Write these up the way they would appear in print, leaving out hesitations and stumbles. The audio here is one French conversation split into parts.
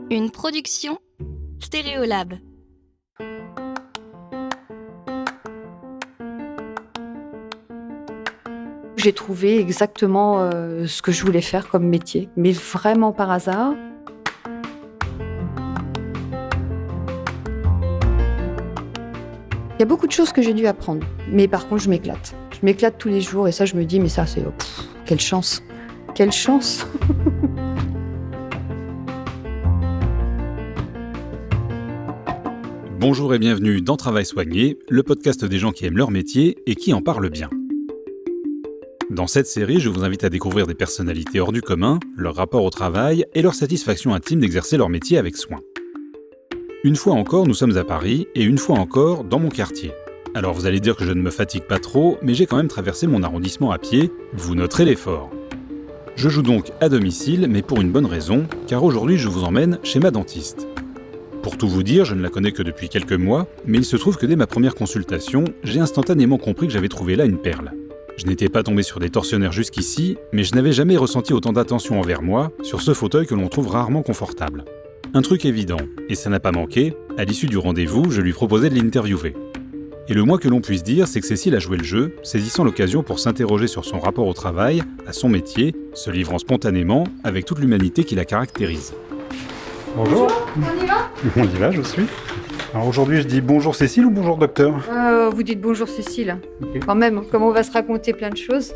Une production Stéréolab. J'ai trouvé exactement ce que je voulais faire comme métier, mais vraiment par hasard. Il y a beaucoup de choses que j'ai dû apprendre, mais par contre je m'éclate. Je m'éclate tous les jours et ça je me dis mais ça c'est quelle chance, quelle chance. Bonjour et bienvenue dans Travail soigné, le podcast des gens qui aiment leur métier et qui en parlent bien. Dans cette série, je vous invite à découvrir des personnalités hors du commun, leur rapport au travail et leur satisfaction intime d'exercer leur métier avec soin. Une fois encore, nous sommes à Paris et une fois encore dans mon quartier. Alors vous allez dire que je ne me fatigue pas trop, mais j'ai quand même traversé mon arrondissement à pied, vous noterez l'effort. Je joue donc à domicile, mais pour une bonne raison, car aujourd'hui je vous emmène chez ma dentiste. Pour tout vous dire, je ne la connais que depuis quelques mois, mais il se trouve que dès ma première consultation, j'ai instantanément compris que j'avais trouvé là une perle. Je n'étais pas tombé sur des tortionnaires jusqu'ici, mais je n'avais jamais ressenti autant d'attention envers moi sur ce fauteuil que l'on trouve rarement confortable. Un truc évident, et ça n'a pas manqué, à l'issue du rendez-vous, je lui proposais de l'interviewer. Et le moins que l'on puisse dire, c'est que Cécile a joué le jeu, saisissant l'occasion pour s'interroger sur son rapport au travail, à son métier, se livrant spontanément, avec toute l'humanité qui la caractérise. Bonjour. On y va ? On y va, je suis. Alors aujourd'hui, je dis bonjour Cécile ou bonjour docteur ? Vous dites bonjour Cécile. Ok. Quand même, comme on va se raconter plein de choses,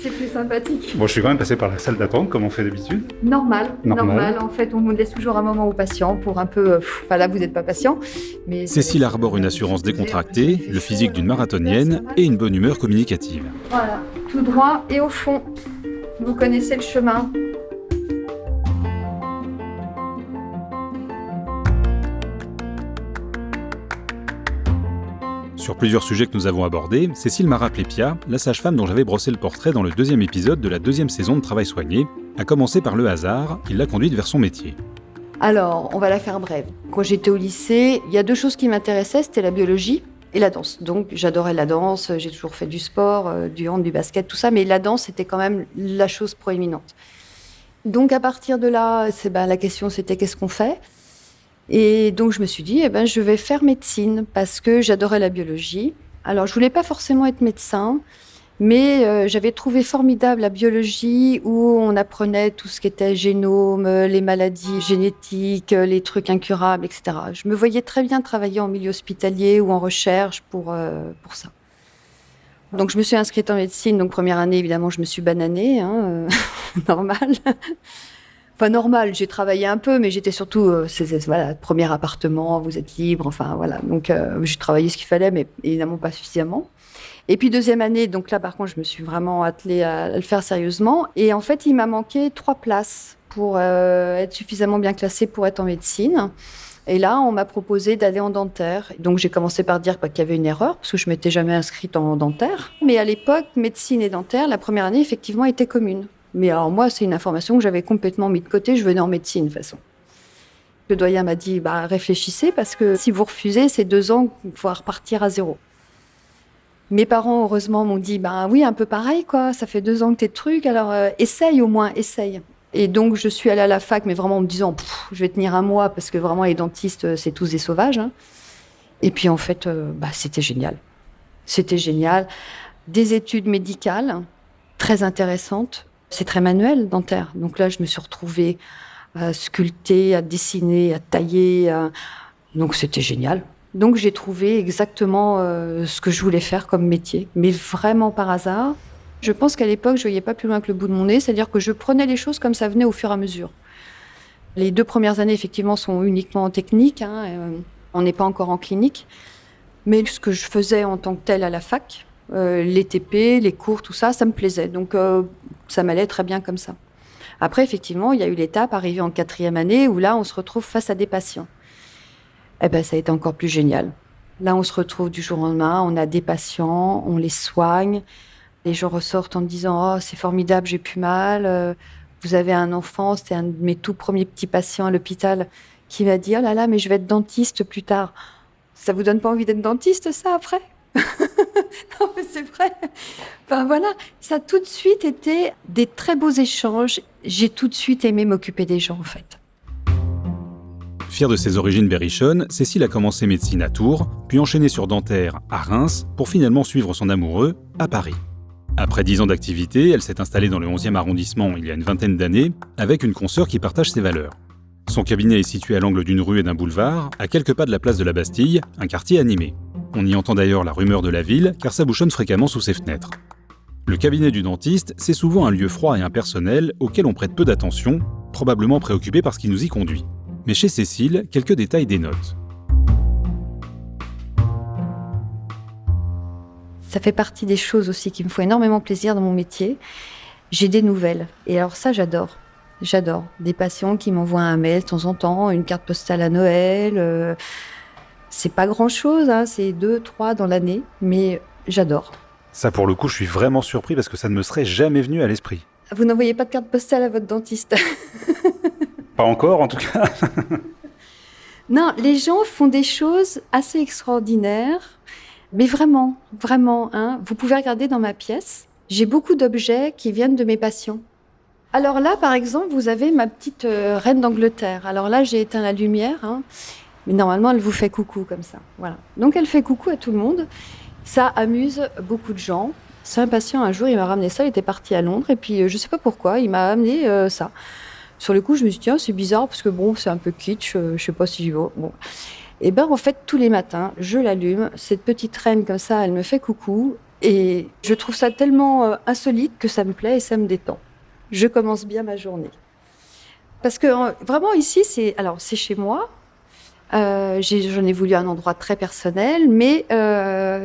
c'est plus sympathique. Bon, je suis quand même passé par la salle d'attente, comme on fait d'habitude. Normal. Normal. En fait, on laisse toujours un moment aux patients pour un peu... Enfin là, vous n'êtes pas patient, mais... Cécile arbore une assurance décontractée, le physique d'une marathonienne et une bonne humeur communicative. Voilà, tout droit et au fond. Vous connaissez le chemin. Sur plusieurs sujets que nous avons abordés, Cécile m'a rappelé Pia, la sage-femme dont j'avais brossé le portrait dans le 2e épisode de la 2e saison de Travail soigné, à commencer par le hasard, il l'a conduite vers son métier. Alors, on va la faire brève. Quand j'étais au lycée, il y a 2 choses qui m'intéressaient, c'était la biologie et la danse. Donc, j'adorais la danse, j'ai toujours fait du sport, du hand, du basket, tout ça, mais la danse, c'était quand même la chose proéminente. Donc, à partir de là, la question, c'était qu'est-ce qu'on fait ? Et donc, je me suis dit, je vais faire médecine parce que j'adorais la biologie. Alors, je voulais pas forcément être médecin, mais j'avais trouvé formidable la biologie où on apprenait tout ce qui était génome, les maladies génétiques, les trucs incurables, etc. Je me voyais très bien travailler en milieu hospitalier ou en recherche pour ça. Donc, je me suis inscrite en médecine. Donc, première année, évidemment, je me suis bananée, normal. Enfin, normal, j'ai travaillé un peu, mais j'étais surtout, premier appartement, vous êtes libre, enfin, voilà. Donc, j'ai travaillé ce qu'il fallait, mais évidemment pas suffisamment. Et puis, 2e année, donc là, par contre, je me suis vraiment attelée à le faire sérieusement. Et en fait, il m'a manqué 3 places pour être suffisamment bien classée pour être en médecine. Et là, on m'a proposé d'aller en dentaire. Donc, j'ai commencé par dire qu'il y avait une erreur, parce que je m'étais jamais inscrite en dentaire. Mais à l'époque, médecine et dentaire, la première année, effectivement, était commune. Mais alors moi, c'est une information que j'avais complètement mis de côté. Je venais en médecine, de toute façon. Le doyen m'a dit, réfléchissez, parce que si vous refusez, c'est 2 ans, il faut repartir à 0. Mes parents, heureusement, m'ont dit, oui, un peu pareil, quoi. Ça fait 2 ans que t'es de truc, alors essaye au moins, essaye. Et donc, je suis allée à la fac, mais vraiment en me disant, je vais tenir un mois, parce que vraiment, les dentistes, c'est tous des sauvages. Et puis, en fait, c'était génial. C'était génial. Des études médicales très intéressantes. C'est très manuel, dentaire. Donc là, je me suis retrouvée à sculpter, à dessiner, à tailler. Donc, c'était génial. Donc, j'ai trouvé exactement ce que je voulais faire comme métier, mais vraiment par hasard. Je pense qu'à l'époque, je ne voyais pas plus loin que le bout de mon nez, c'est-à-dire que je prenais les choses comme ça venait au fur et à mesure. Les 2 premières années, effectivement, sont uniquement techniques. On n'est pas encore en clinique. Mais ce que je faisais en tant que tel à la fac, les TP, les cours, tout ça, ça me plaisait. Donc, ça m'allait très bien comme ça. Après, effectivement, il y a eu l'étape arrivée en 4e année où là, on se retrouve face à des patients. Ça a été encore plus génial. Là, on se retrouve du jour au lendemain, on a des patients, on les soigne. Les gens ressortent en me disant « Oh, c'est formidable, j'ai plus mal. Vous avez un enfant », c'était un de mes tout premiers petits patients à l'hôpital qui m'a dit « Oh là là, mais je vais être dentiste plus tard. » Ça vous donne pas envie d'être dentiste, ça, après ? Non, mais c'est vrai. Enfin, voilà, ça a tout de suite été des très beaux échanges. J'ai tout de suite aimé m'occuper des gens, en fait. Fière de ses origines berrichonnes, Cécile a commencé médecine à Tours, puis enchaîné sur dentaire à Reims, pour finalement suivre son amoureux à Paris. Après 10 ans d'activité, elle s'est installée dans le 11e arrondissement il y a une vingtaine d'années, avec une consoeur qui partage ses valeurs. Son cabinet est situé à l'angle d'une rue et d'un boulevard, à quelques pas de la place de la Bastille, un quartier animé. On y entend d'ailleurs la rumeur de la ville, car ça bouchonne fréquemment sous ses fenêtres. Le cabinet du dentiste, c'est souvent un lieu froid et impersonnel auquel on prête peu d'attention, probablement préoccupé par ce qui nous y conduit. Mais chez Cécile, quelques détails dénotent. Ça fait partie des choses aussi qui me font énormément plaisir dans mon métier. J'ai des nouvelles. Et alors ça, j'adore. J'adore. Des patients qui m'envoient un mail de temps en temps, une carte postale à Noël. C'est pas grand-chose, hein, c'est 2, 3 dans l'année, mais j'adore. Ça, pour le coup, je suis vraiment surpris parce que ça ne me serait jamais venu à l'esprit. Vous n'envoyez pas de carte postale à votre dentiste? Pas encore, en tout cas. Non, les gens font des choses assez extraordinaires, mais vraiment, vraiment. Hein, vous pouvez regarder dans ma pièce, j'ai beaucoup d'objets qui viennent de mes patients. Alors là, par exemple, vous avez ma petite reine d'Angleterre. Alors là, j'ai éteint la lumière, hein, mais normalement, elle vous fait coucou comme ça. Voilà. Donc, elle fait coucou à tout le monde. Ça amuse beaucoup de gens. C'est un patient, un jour, il m'a ramené ça, il était parti à Londres, et puis je ne sais pas pourquoi, il m'a amené ça. Sur le coup, je me suis dit, tiens, c'est bizarre, parce que bon, c'est un peu kitsch, je ne sais pas si je vais... Bon. Et bien, en fait, tous les matins, je l'allume, cette petite reine comme ça, elle me fait coucou, et je trouve ça tellement insolite que ça me plaît et ça me détend. Je commence bien ma journée. Parce que vraiment, ici, c'est chez moi. J'en ai voulu un endroit très personnel, mais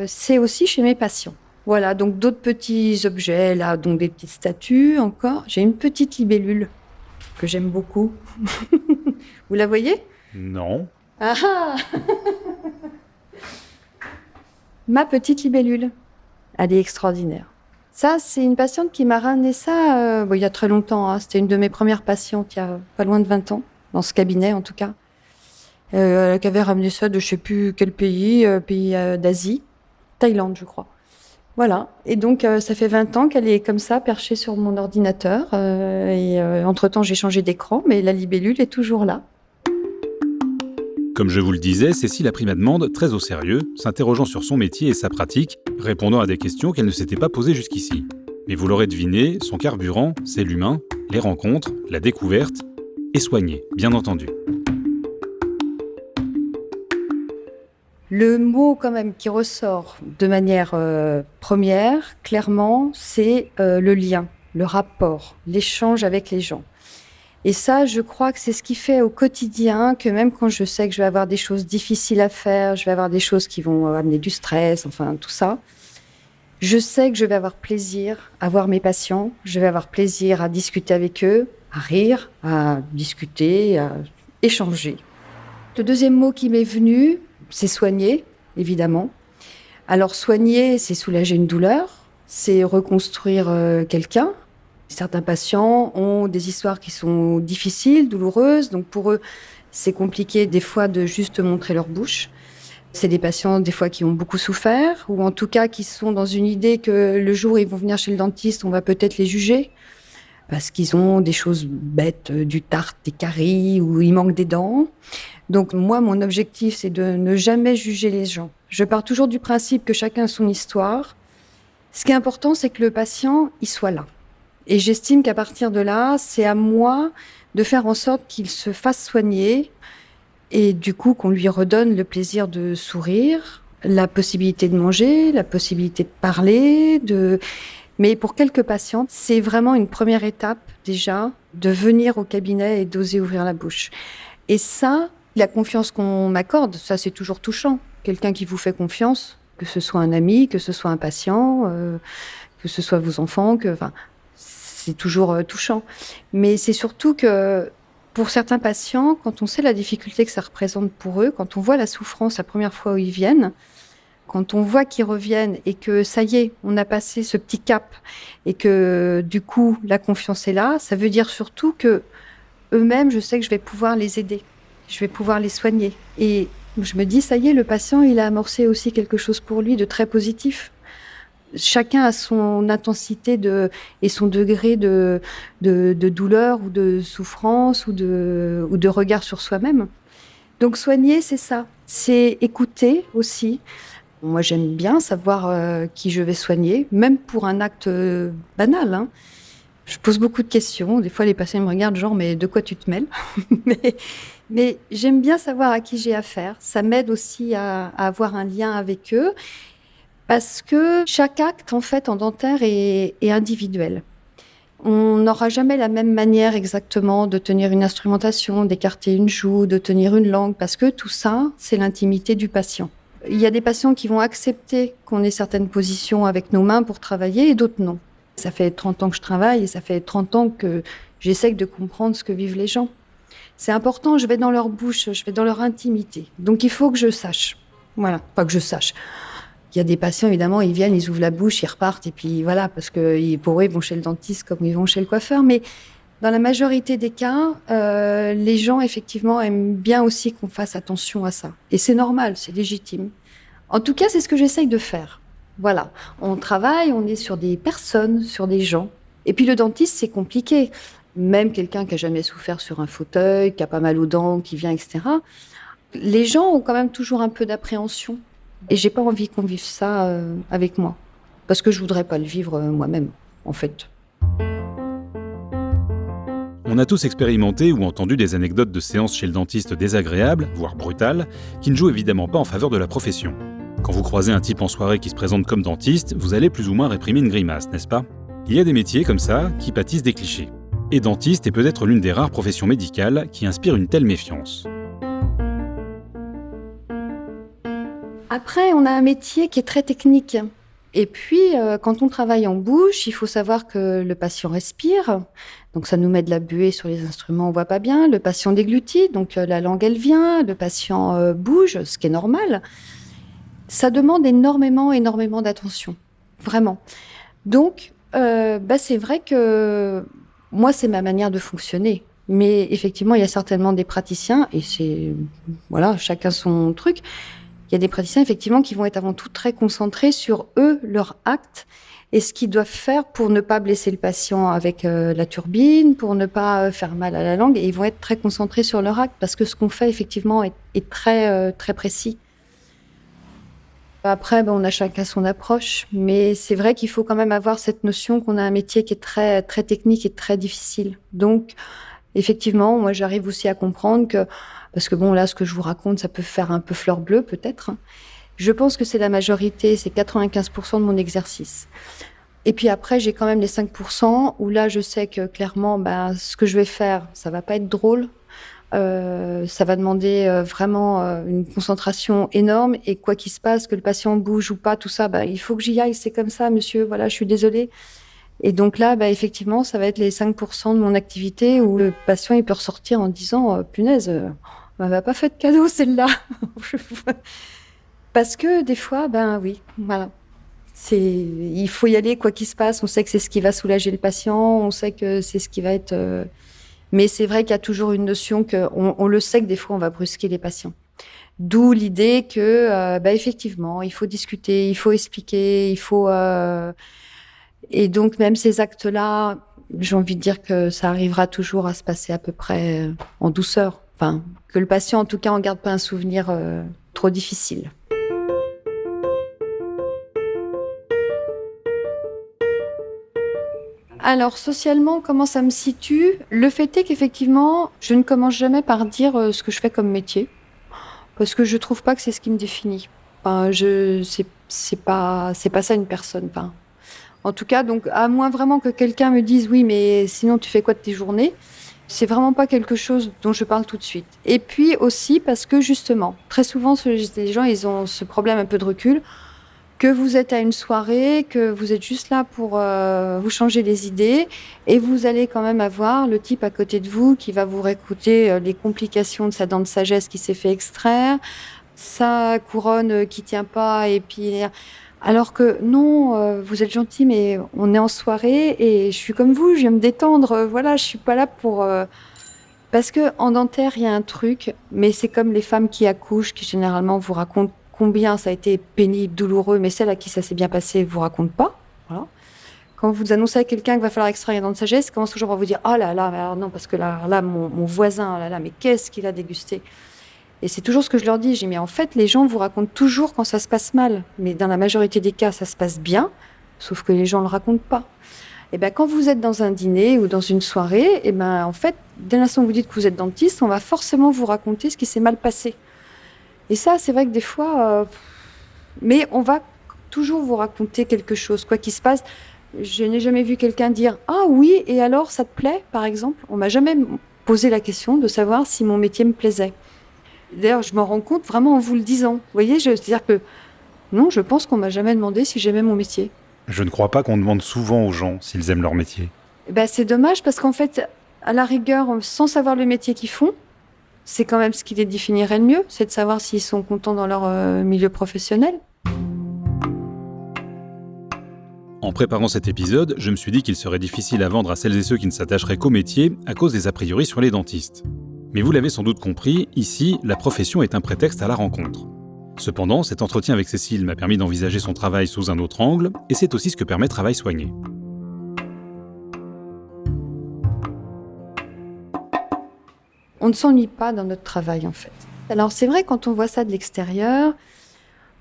c'est aussi chez mes patients. Voilà, donc d'autres petits objets, là, donc des petites statues encore. J'ai une petite libellule que j'aime beaucoup. Vous la voyez? Non. Ah ah Ma petite libellule. Elle est extraordinaire. Ça, c'est une patiente qui m'a ramené ça il y a très longtemps. Hein. C'était une de mes premières patientes, il y a pas loin de 20 ans, dans ce cabinet en tout cas. Qui avait ramené ça de je ne sais plus quel pays, pays d'Asie, Thaïlande je crois. Voilà, et donc ça fait 20 ans qu'elle est comme ça, perchée sur mon ordinateur. Entre-temps, j'ai changé d'écran, mais la libellule est toujours là. Comme je vous le disais, Cécile a pris ma demande très au sérieux, s'interrogeant sur son métier et sa pratique, répondant à des questions qu'elle ne s'était pas posées jusqu'ici. Mais vous l'aurez deviné, son carburant, c'est l'humain, les rencontres, la découverte et soigner, bien entendu. Le mot quand même qui ressort de manière première, clairement, c'est le lien, le rapport, l'échange avec les gens. Et ça, je crois que c'est ce qui fait au quotidien que même quand je sais que je vais avoir des choses difficiles à faire, je vais avoir des choses qui vont amener du stress, enfin tout ça, je sais que je vais avoir plaisir à voir mes patients, je vais avoir plaisir à discuter avec eux, à rire, à discuter, à échanger. Le deuxième mot qui m'est venu, c'est soigner, évidemment. Alors soigner, c'est soulager une douleur, c'est reconstruire quelqu'un. Certains patients ont des histoires qui sont difficiles, douloureuses, donc pour eux, c'est compliqué des fois de juste montrer leur bouche. C'est des patients des fois qui ont beaucoup souffert, ou en tout cas qui sont dans une idée que le jour où ils vont venir chez le dentiste, on va peut-être les juger, parce qu'ils ont des choses bêtes, du tartre, des caries, ou il manque des dents. Donc moi, mon objectif, c'est de ne jamais juger les gens. Je pars toujours du principe que chacun a son histoire. Ce qui est important, c'est que le patient, il soit là. Et j'estime qu'à partir de là, c'est à moi de faire en sorte qu'il se fasse soigner et du coup qu'on lui redonne le plaisir de sourire, la possibilité de manger, la possibilité de parler, Mais pour quelques patients, c'est vraiment une première étape déjà de venir au cabinet et d'oser ouvrir la bouche. Et ça, la confiance qu'on m'accorde, ça c'est toujours touchant. Quelqu'un qui vous fait confiance, que ce soit un ami, que ce soit un patient, que ce soit vos enfants, c'est toujours touchant. Mais c'est surtout que pour certains patients, quand on sait la difficulté que ça représente pour eux, quand on voit la souffrance la première fois où ils viennent, quand on voit qu'ils reviennent et que ça y est, on a passé ce petit cap et que du coup la confiance est là, ça veut dire surtout que eux-mêmes, je sais que je vais pouvoir les aider, je vais pouvoir les soigner. Et je me dis, ça y est, le patient, il a amorcé aussi quelque chose pour lui de très positif. Chacun a son intensité et son degré de douleur ou de souffrance ou de regard sur soi-même. Donc soigner, c'est ça. C'est écouter aussi. Moi, j'aime bien savoir qui je vais soigner, même pour un acte banal, hein. Je pose beaucoup de questions. Des fois, les patients me regardent genre, mais de quoi tu te mêles? mais j'aime bien savoir à qui j'ai affaire. Ça m'aide aussi à avoir un lien avec eux parce que chaque acte, en fait, en dentaire est individuel. On n'aura jamais la même manière exactement de tenir une instrumentation, d'écarter une joue, de tenir une langue, parce que tout ça, c'est l'intimité du patient. Il y a des patients qui vont accepter qu'on ait certaines positions avec nos mains pour travailler et d'autres non. Ça fait 30 ans que je travaille et ça fait 30 ans que j'essaie de comprendre ce que vivent les gens. C'est important, je vais dans leur bouche, je vais dans leur intimité. Donc il faut que je sache. Voilà, pas que je sache. Il y a des patients, évidemment, ils viennent, ils ouvrent la bouche, ils repartent et puis voilà, parce que pour eux, ils vont chez le dentiste comme ils vont chez le coiffeur. Mais dans la majorité des cas, les gens, effectivement, aiment bien aussi qu'on fasse attention à ça. Et c'est normal, c'est légitime. En tout cas, c'est ce que j'essaye de faire. Voilà, on travaille, on est sur des personnes, sur des gens. Et puis le dentiste, c'est compliqué. Même quelqu'un qui a jamais souffert sur un fauteuil, qui a pas mal aux dents, qui vient, etc. Les gens ont quand même toujours un peu d'appréhension. Et j'ai pas envie qu'on vive ça avec moi. Parce que je voudrais pas le vivre moi-même, en fait. On a tous expérimenté ou entendu des anecdotes de séances chez le dentiste désagréables, voire brutales, qui ne jouent évidemment pas en faveur de la profession. Quand vous croisez un type en soirée qui se présente comme dentiste, vous allez plus ou moins réprimer une grimace, n'est-ce pas? Il y a des métiers comme ça qui pâtissent des clichés. Et dentiste est peut-être l'une des rares professions médicales qui inspire une telle méfiance. Après, on a un métier qui est très technique. Et puis, quand on travaille en bouche, il faut savoir que le patient respire. Donc, ça nous met de la buée sur les instruments, on voit pas bien. Le patient déglutit, donc la langue, elle vient. Le patient bouge, ce qui est normal. Ça demande énormément d'attention. Vraiment. Donc, c'est vrai que moi, c'est ma manière de fonctionner. Mais effectivement, il y a certainement des praticiens, et c'est, voilà, chacun son truc. Il y a des praticiens, effectivement, qui vont être avant tout très concentrés sur eux, leur acte, et ce qu'ils doivent faire pour ne pas blesser le patient avec la turbine, pour ne pas faire mal à la langue, et ils vont être très concentrés sur leur acte, parce que ce qu'on fait, effectivement, est très, très précis. Après, on a chacun son approche, mais c'est vrai qu'il faut quand même avoir cette notion qu'on a un métier qui est très, très technique et très difficile. Donc, effectivement, moi, j'arrive aussi à comprendre que, parce que là, ce que je vous raconte, ça peut faire un peu fleur bleue, peut-être. Je pense que c'est la majorité, c'est 95% de mon exercice. Et puis après, j'ai quand même les 5% où là, je sais que clairement, ce que je vais faire, ça va pas être drôle. Ça va demander vraiment une concentration énorme. Et quoi qu'il se passe, que le patient bouge ou pas, tout ça, il faut que j'y aille, c'est comme ça, monsieur, voilà, je suis désolée. Et donc là, effectivement, ça va être les 5% de mon activité où le patient, il peut ressortir en disant « Punaise, on m'avait pas fait de cadeau, celle-là !» Parce que des fois, oui, voilà. Il faut y aller, quoi qu'il se passe. On sait que c'est ce qui va soulager le patient, on sait que c'est ce qui va être... Mais c'est vrai qu'il y a toujours une notion on le sait que des fois, on va brusquer les patients. D'où l'idée que, effectivement, il faut discuter, il faut expliquer, il faut... Et donc, même ces actes-là, j'ai envie de dire que ça arrivera toujours à se passer à peu près en douceur. Enfin, que le patient, en tout cas, en garde pas un souvenir trop difficile. Alors, socialement, comment ça me situe? Le fait est qu'effectivement, je ne commence jamais par dire ce que je fais comme métier. Parce que je trouve pas que c'est ce qui me définit. Enfin, c'est pas ça une personne. Enfin, en tout cas, donc, à moins vraiment que quelqu'un me dise « Oui, mais sinon, tu fais quoi de tes journées ?» C'est vraiment pas quelque chose dont je parle tout de suite. Et puis aussi parce que, justement, très souvent, les gens, ils ont ce problème un peu de recul, que vous êtes à une soirée, que vous êtes juste là pour vous changer les idées, et vous allez quand même avoir le type à côté de vous qui va vous réécouter les complications de sa dent de sagesse qui s'est fait extraire, sa couronne qui tient pas, et puis... Alors que non, vous êtes gentil, mais on est en soirée et je suis comme vous, je viens me détendre. Voilà, je suis pas là pour... Parce que en dentaire, il y a un truc, mais c'est comme les femmes qui accouchent, qui généralement vous racontent combien ça a été pénible, douloureux, mais celles à qui ça s'est bien passé vous racontent pas. Voilà. Quand vous annoncez à quelqu'un qu'il va falloir extraire une dent de sagesse, il commence toujours à vous dire « Oh là là, mais alors non, parce que là mon voisin, oh là là, mais qu'est-ce qu'il a dégusté ?» Et c'est toujours ce que je leur dis. J'ai dit, mais en fait, les gens vous racontent toujours quand ça se passe mal. Mais dans la majorité des cas, ça se passe bien, sauf que les gens ne le racontent pas. Et ben, quand vous êtes dans un dîner ou dans une soirée, et ben, en fait, dès l'instant où vous dites que vous êtes dentiste, on va forcément vous raconter ce qui s'est mal passé. Et ça, c'est vrai que des fois... Mais on va toujours vous raconter quelque chose, quoi qu'il se passe. Je n'ai jamais vu quelqu'un dire « Ah oui, et alors, ça te plaît ?» par exemple. On m'a jamais posé la question de savoir si mon métier me plaisait. D'ailleurs, je m'en rends compte vraiment en vous le disant. Vous voyez, c'est-à-dire que non, je pense qu'on m'a jamais demandé si j'aimais mon métier. Je ne crois pas qu'on demande souvent aux gens s'ils aiment leur métier. Ben, c'est dommage parce qu'en fait, à la rigueur, sans savoir le métier qu'ils font, c'est quand même ce qui les définirait le mieux, c'est de savoir s'ils sont contents dans leur milieu professionnel. En préparant cet épisode, je me suis dit qu'il serait difficile à vendre à celles et ceux qui ne s'attacheraient qu'au métier à cause des a priori sur les dentistes. Mais vous l'avez sans doute compris, ici, la profession est un prétexte à la rencontre. Cependant, cet entretien avec Cécile m'a permis d'envisager son travail sous un autre angle, et c'est aussi ce que permet Travail soigné. On ne s'ennuie pas dans notre travail, en fait. Alors, c'est vrai, quand on voit ça de l'extérieur,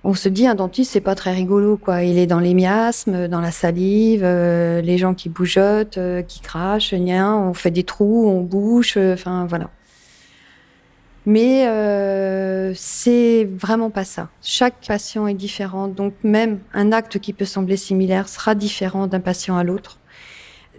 on se dit, un dentiste, c'est pas très rigolo, quoi. Il est dans les miasmes, dans la salive, les gens qui bougeotent, qui crachent, on fait des trous, on bouche, enfin, voilà. Mais c'est vraiment pas ça. Chaque patient est différent, donc même un acte qui peut sembler similaire sera différent d'un patient à l'autre.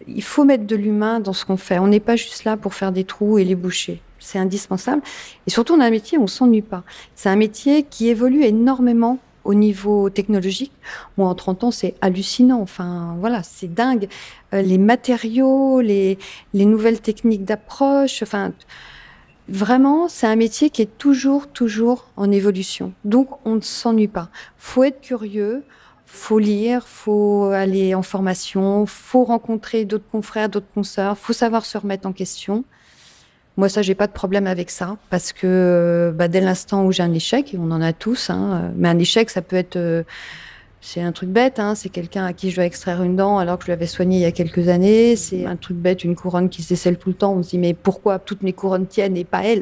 Il faut mettre de l'humain dans ce qu'on fait. On n'est pas juste là pour faire des trous et les boucher. C'est indispensable. Et surtout, on a un métier où on ne s'ennuie pas. C'est un métier qui évolue énormément au niveau technologique. Moi, en 30 ans, c'est hallucinant. Enfin, voilà, c'est dingue. Les matériaux, les nouvelles techniques d'approche, enfin... Vraiment, c'est un métier qui est toujours en évolution. Donc, on ne s'ennuie pas. Faut être curieux, faut lire, faut aller en formation, faut rencontrer d'autres confrères, d'autres consoeurs, faut savoir se remettre en question. Moi, ça, j'ai pas de problème avec ça, parce que dès l'instant où j'ai un échec, et on en a tous, mais un échec, ça peut être... c'est un truc bête, c'est quelqu'un à qui je dois extraire une dent alors que je l'avais soigné il y a quelques années. C'est un truc bête, une couronne qui se décèle tout le temps. On se dit, mais pourquoi toutes mes couronnes tiennent et pas elle?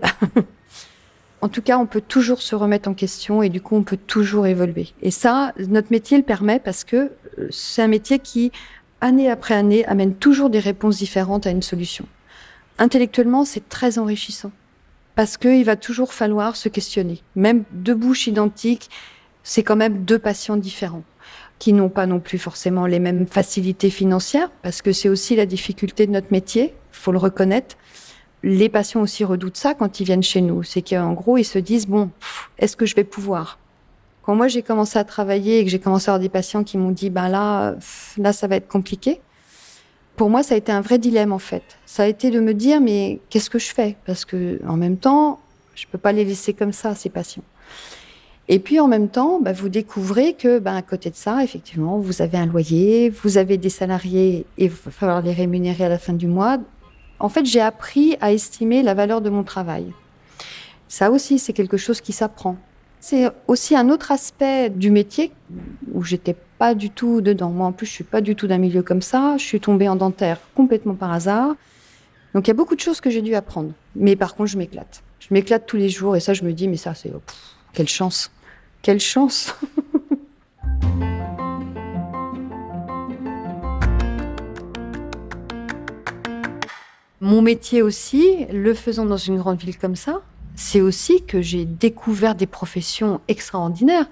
En tout cas, on peut toujours se remettre en question et du coup, on peut toujours évoluer. Et ça, notre métier le permet parce que c'est un métier qui, année après année, amène toujours des réponses différentes à une solution. Intellectuellement, c'est très enrichissant parce qu'il va toujours falloir se questionner. Même deux bouches identiques, c'est quand même deux patients différents qui n'ont pas non plus forcément les mêmes facilités financières parce que c'est aussi la difficulté de notre métier, faut le reconnaître. Les patients aussi redoutent ça quand ils viennent chez nous. C'est qu'en gros, ils se disent, bon, est-ce que je vais pouvoir ? Quand moi, j'ai commencé à travailler et que j'ai commencé à avoir des patients qui m'ont dit, là, ça va être compliqué. Pour moi, ça a été un vrai dilemme, en fait. Ça a été de me dire, mais qu'est-ce que je fais ? Parce que, en même temps, je peux pas les laisser comme ça, ces patients. Et puis, en même temps, vous découvrez que, à côté de ça, effectivement, vous avez un loyer, vous avez des salariés et il va falloir les rémunérer à la fin du mois. En fait, j'ai appris à estimer la valeur de mon travail. Ça aussi, c'est quelque chose qui s'apprend. C'est aussi un autre aspect du métier où j'étais pas du tout dedans. Moi, en plus, je suis pas du tout d'un milieu comme ça. Je suis tombée en dentaire complètement par hasard. Donc, il y a beaucoup de choses que j'ai dû apprendre. Mais par contre, je m'éclate. Je m'éclate tous les jours et ça, je me dis, mais ça, c'est... quelle chance. Quelle chance. Mon métier aussi, le faisant dans une grande ville comme ça, c'est aussi que j'ai découvert des professions extraordinaires.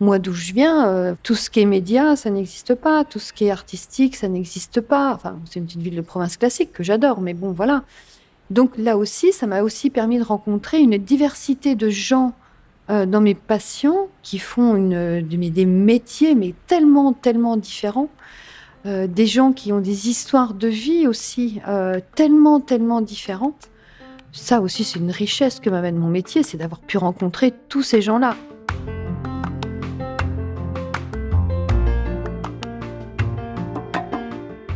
Moi, d'où je viens, tout ce qui est média, ça n'existe pas. Tout ce qui est artistique, ça n'existe pas. Enfin, c'est une petite ville de province classique que j'adore, mais bon, voilà. Donc là aussi, ça m'a aussi permis de rencontrer une diversité de gens dans mes patients qui font des métiers, mais tellement différents. Des gens qui ont des histoires de vie aussi tellement différentes. Ça aussi, c'est une richesse que m'amène mon métier, c'est d'avoir pu rencontrer tous ces gens-là.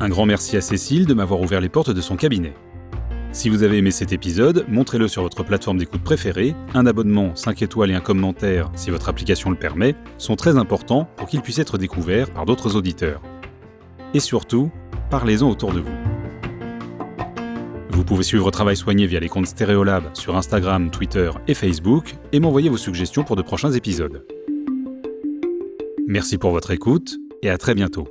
Un grand merci à Cécile de m'avoir ouvert les portes de son cabinet. Si vous avez aimé cet épisode, montrez-le sur votre plateforme d'écoute préférée. Un abonnement, 5 étoiles et un commentaire, si votre application le permet, sont très importants pour qu'il puisse être découvert par d'autres auditeurs. Et surtout, parlez-en autour de vous. Vous pouvez suivre Travail soigné via les comptes Stéréolab sur Instagram, Twitter et Facebook et m'envoyer vos suggestions pour de prochains épisodes. Merci pour votre écoute et à très bientôt.